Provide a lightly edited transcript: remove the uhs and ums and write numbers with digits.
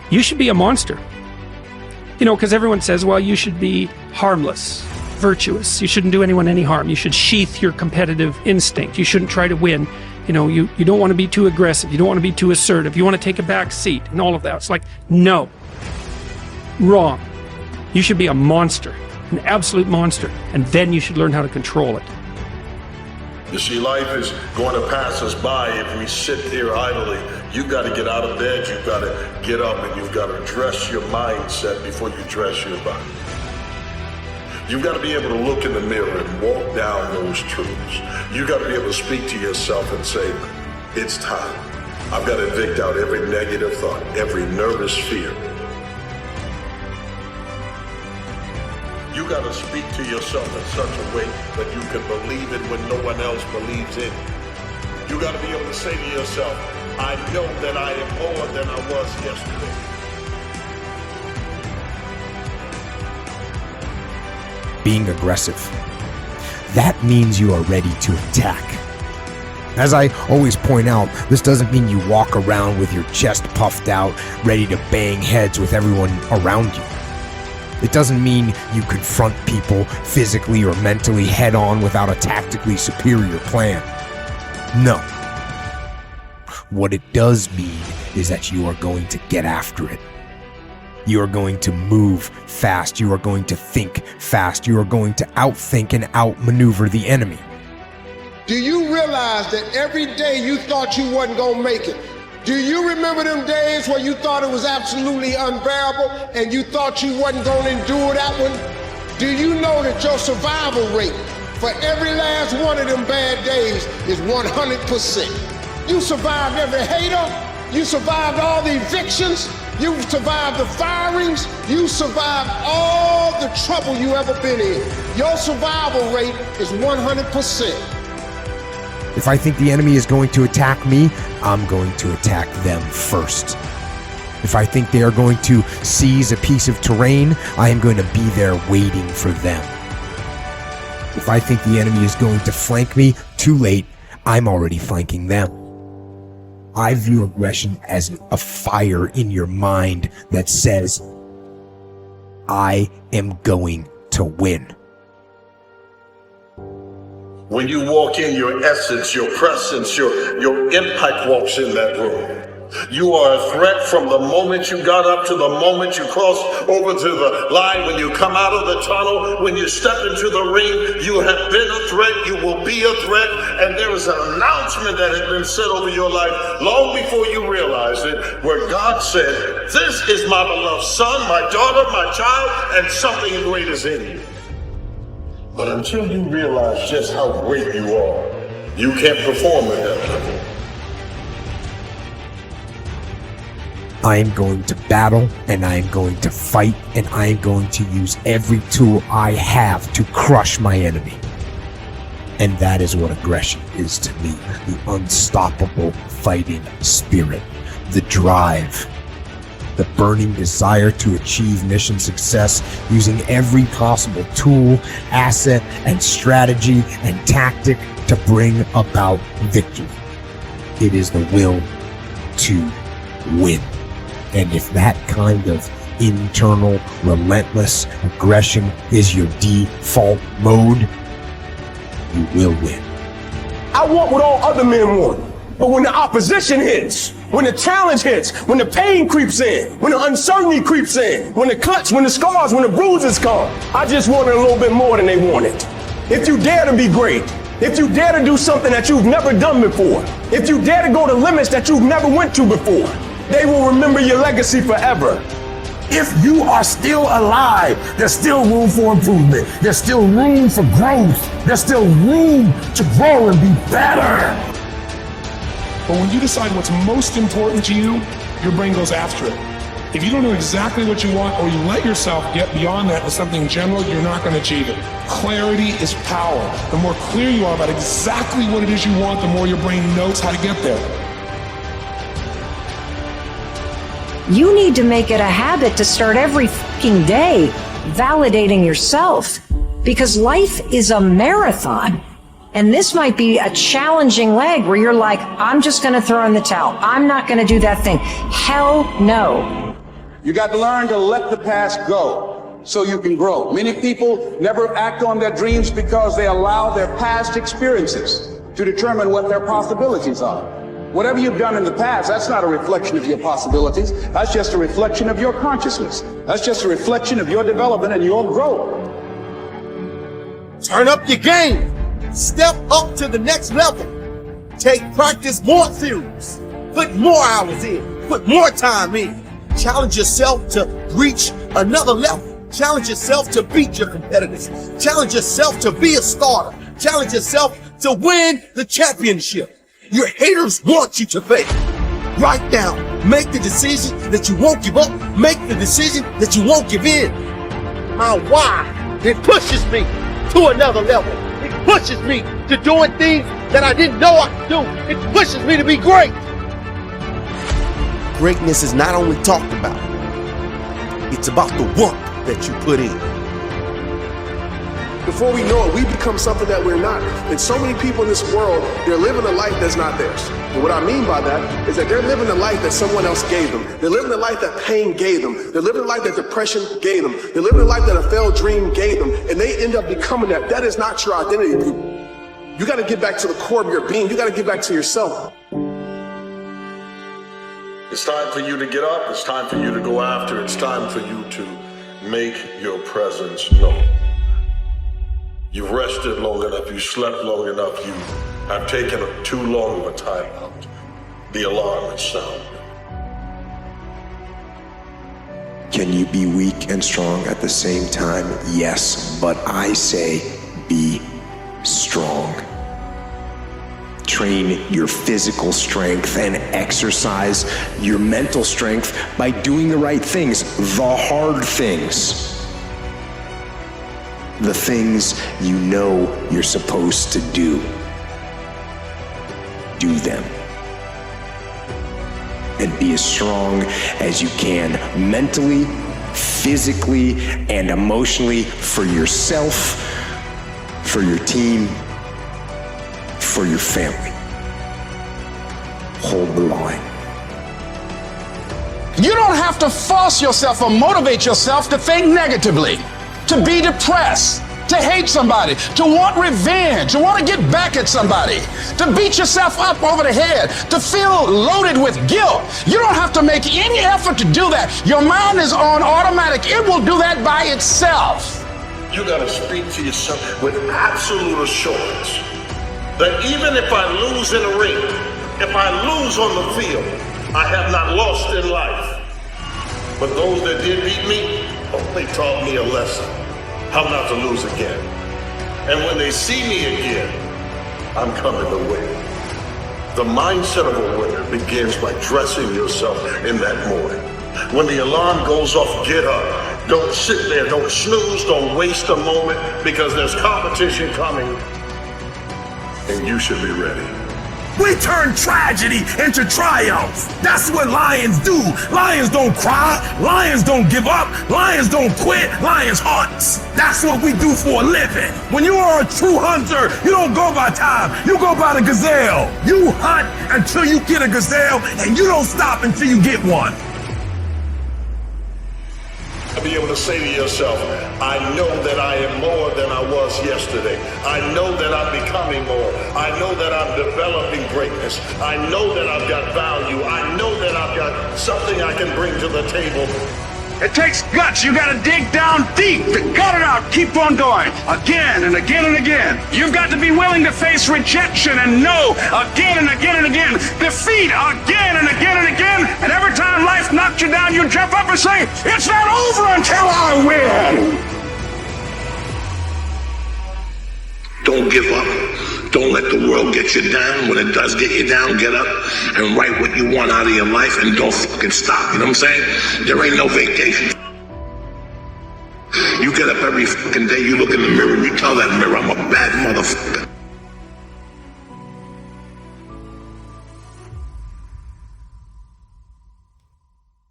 you should be a monster. You know, because everyone says, well, you should be harmless, virtuous. You shouldn't do anyone any harm. You should sheath your competitive instinct. You shouldn't try to win. You know, you don't want to be too aggressive. You don't want to be too assertive. You want to take a back seat and all of that. It's like, no. Wrong. You should be a monster, an absolute monster, and then you should learn how to control it. You see, life is going to pass us by if we sit here idly. You've got to get out of bed, you've got to get up, and you've got to dress your mindset before you dress your body. You've got to be able to look in the mirror and walk down those truths. You've got to be able to speak to yourself and say, it's time. I've got to evict out every negative thought, every nervous fear. You got to speak to yourself in such a way that you can believe it when no one else believes it. You got to be able to say to yourself, I know that I am more than I was yesterday. Being aggressive. That means you are ready to attack. As I always point out, this doesn't mean you walk around with your chest puffed out, ready to bang heads with everyone around you. It doesn't mean you confront people physically or mentally head on without a tactically superior plan. No. What it does mean is that you are going to get after it. You are going to move fast. You are going to think fast. You are going to outthink and outmaneuver the enemy. Do you realize that every day you thought you wasn't gonna make it? Do you remember them days where you thought it was absolutely unbearable and you thought you wasn't gonna endure that one? Do you know that your survival rate for every last one of them bad days is 100%? You survived every hater, you survived all the evictions, you survived the firings, you survived all the trouble you ever been in. Your survival rate is 100%. If I think the enemy is going to attack me, I'm going to attack them first. If I think they are going to seize a piece of terrain, I am going to be there waiting for them. If I think the enemy is going to flank me, too late, I'm already flanking them. I view aggression as a fire in your mind that says, I am going to win. When you walk in, your essence, your presence, your impact walks in that room. You are a threat from the moment you got up to the moment you cross over to the line. When you come out of the tunnel, when you step into the ring, you have been a threat, you will be a threat, and there is an announcement that has been said over your life long before you realized it, where God said, this is my beloved son, my daughter, my child, and something great is in you. But until you realize just how great you are, you can't perform at that level. I am going to battle, and I am going to fight, and I am going to use every tool I have to crush my enemy. And that is what aggression is to me. The unstoppable fighting spirit, the drive, the burning desire to achieve mission success using every possible tool, asset, and strategy and tactic to bring about victory. It is the will to win. And if that kind of internal, relentless aggression is your default mode, you will win. I want what all other men want. But when the opposition hits, when the challenge hits, when the pain creeps in, when the uncertainty creeps in, when the cuts, when the scars, when the bruises come, I just wanted a little bit more than they wanted. If you dare to be great, if you dare to do something that you've never done before, if you dare to go to limits that you've never went to before, they will remember your legacy forever. If you are still alive, there's still room for improvement. There's still room for growth. There's still room to grow and be better. But when you decide what's most important to you, your brain goes after it. If you don't know exactly what you want, or you let yourself get beyond that to something general, you're not going to achieve it. Clarity is power. The more clear you are about exactly what it is you want, the more your brain knows how to get there. You need to make it a habit to start every fucking day validating yourself, because life is a marathon. And this might be a challenging leg where you're like, I'm just going to throw in the towel. I'm not going to do that thing. Hell no. You got to learn to let the past go so you can grow. Many people never act on their dreams because they allow their past experiences to determine what their possibilities are. Whatever you've done in the past, that's not a reflection of your possibilities. That's just a reflection of your consciousness. That's just a reflection of your development and your growth. Turn up your game. Step up to the next level. Take practice more serious. Put more hours in. Put more time in. Challenge yourself to reach another level. Challenge yourself to beat your competitors. Challenge yourself to be a starter. Challenge yourself to win the championship. Your haters want you to fail. Write down. Make the decision that you won't give up. Make the decision that you won't give in. My why, it pushes me to another level. It pushes me to doing things that I didn't know I could do. It pushes me to be great. Greatness is not only talked about, it's about the work that you put in. Before we know it, we become something that we're not. And so many people in this world, they're living a life that's not theirs. And what I mean by that is that they're living a life that someone else gave them. They're living a life that pain gave them. They're living a life that depression gave them. They're living a life that a failed dream gave them. And they end up becoming that. That is not your identity. You got to get back to the core of your being. You got to get back to yourself. It's time for you to get up. It's time for you to go after. It's time for you to make your presence known. You've rested long enough. You slept long enough. You have taken too long of a time out. The alarm is sounding. Can you be weak and strong at the same time? Yes, but I say be strong. Train your physical strength and exercise your mental strength by doing the right things, the hard things. The things you know you're supposed to do. Do them. And be as strong as you can, mentally, physically, and emotionally, for yourself, for your team, for your family. Hold the line. You don't have to force yourself or motivate yourself to think negatively, to be depressed, to hate somebody, to want revenge, to want to get back at somebody, to beat yourself up over the head, to feel loaded with guilt. You don't have to make any effort to do that. Your mind is on automatic. It will do that by itself. You got to speak to yourself with absolute assurance that even if I lose in a ring, if I lose on the field, I have not lost in life. But those that did beat me, they taught me a lesson, how not to lose again. And when they see me again, I'm coming to win. The mindset of a winner begins by dressing yourself in that morning. When the alarm goes off, get up. Don't sit there, don't snooze, don't waste a moment, because there's competition coming. And you should be ready. We turn tragedy into triumph. That's what lions do. Lions don't cry. Lions don't give up. Lions don't quit. Lions hunt. That's what we do for a living. When you are a true hunter, you don't go by time. You go by the gazelle. You hunt until you get a gazelle, and you don't stop until you get one. Be able to say to yourself, I know that I am more than I was yesterday. I know that I'm becoming more. I know that I'm developing greatness. I know that I've got value. I know that I've got something I can bring to the table. It takes guts. You got to dig down deep to cut it out. Keep on going again and again and again. You've got to be willing to face rejection and no again and again and again. Defeat again and again and again. And every time life knocks you down, you jump up and say, it's not over until I win. Don't give up. Don't let the world get you down. When it does get you down, get up and write what you want out of your life and don't fucking stop. You know what I'm saying? There ain't no vacation. You get up every fucking day, you look in the mirror and you tell that mirror, I'm a bad motherfucker.